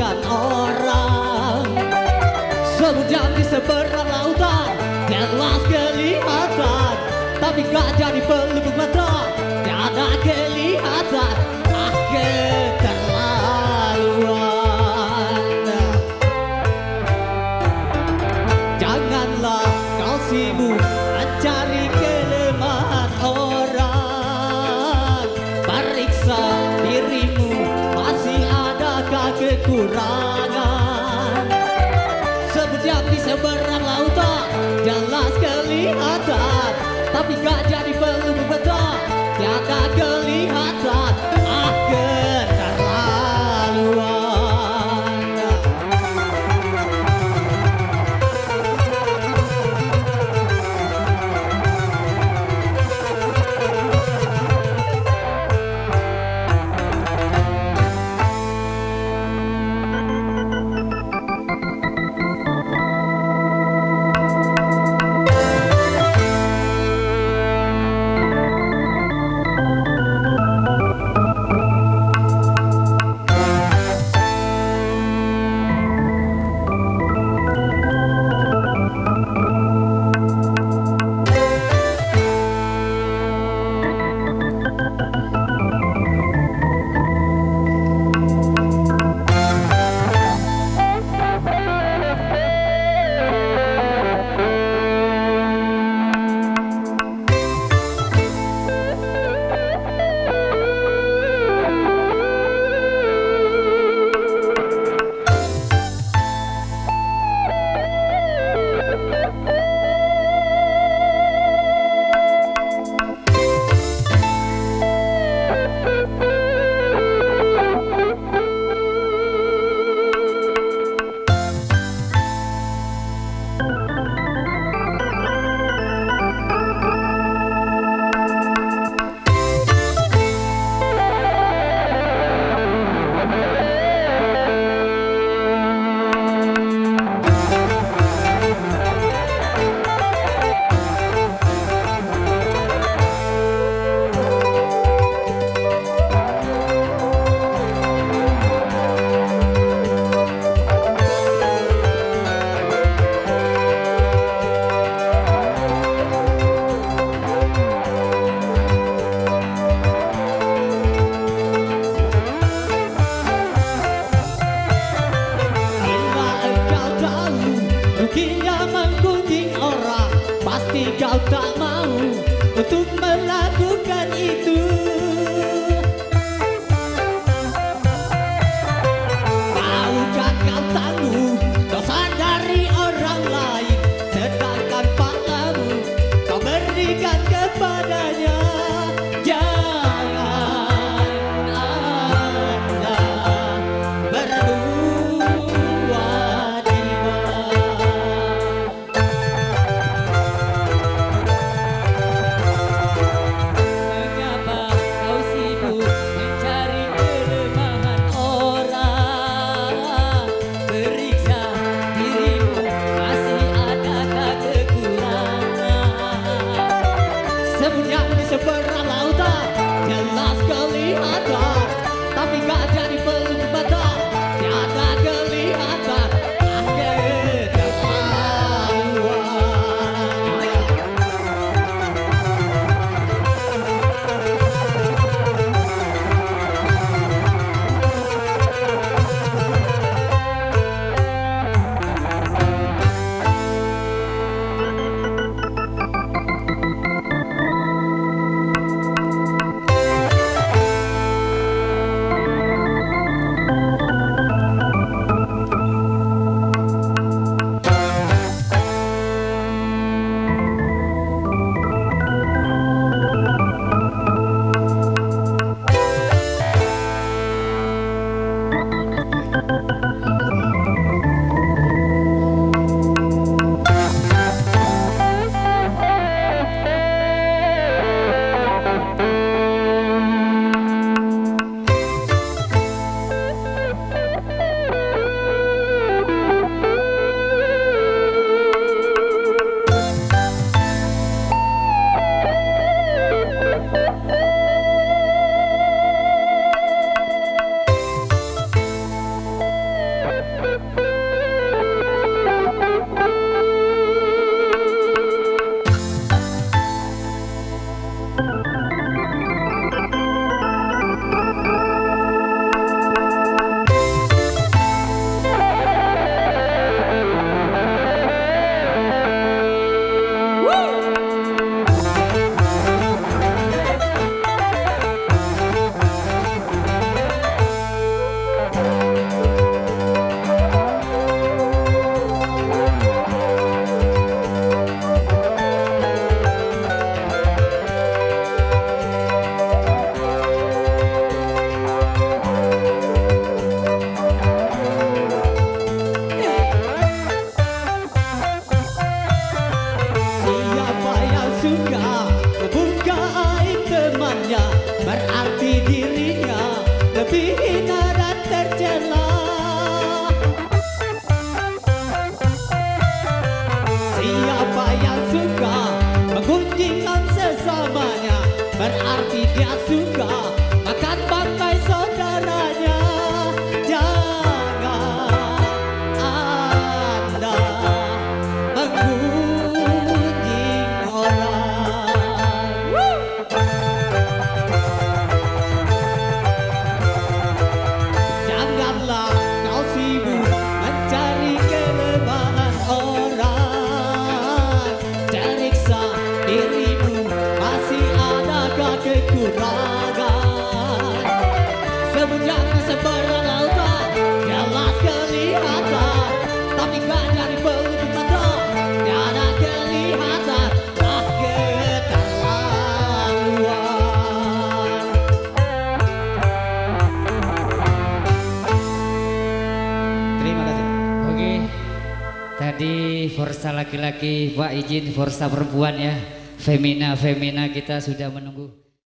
kelihatan orang. Semenjak di seberang lautan jelas kelihatan, tapi gak jadi pelupuk mata, tiada kelihatan. Ah, keterlaluan. Janganlah kau sibuk mencari kelemahan orang. Periksa dirimu, masih adakah kekurangan? Semenjak di seberang lautan jelas kelihatan, tapi gak jadi pelupuk mata, tiada kelihatan. Ah, keterlaluan. Kau tak mau untuk melakukan itu. Maukah kau tanggung dosa dari orang lain, sedangkan padamu kau berikan kepadanya? Jangan Anda berbuat riba. Namun jangan seberang lautan, jelas kelihatan. Tapi gak dari pelupuk mata, tiada kelihatan. Ah keterlaluan. Terima kasih. Oke, tadi Forsa laki-laki, Pak izin Forsa perempuan ya. Femina kita sudah menunggu.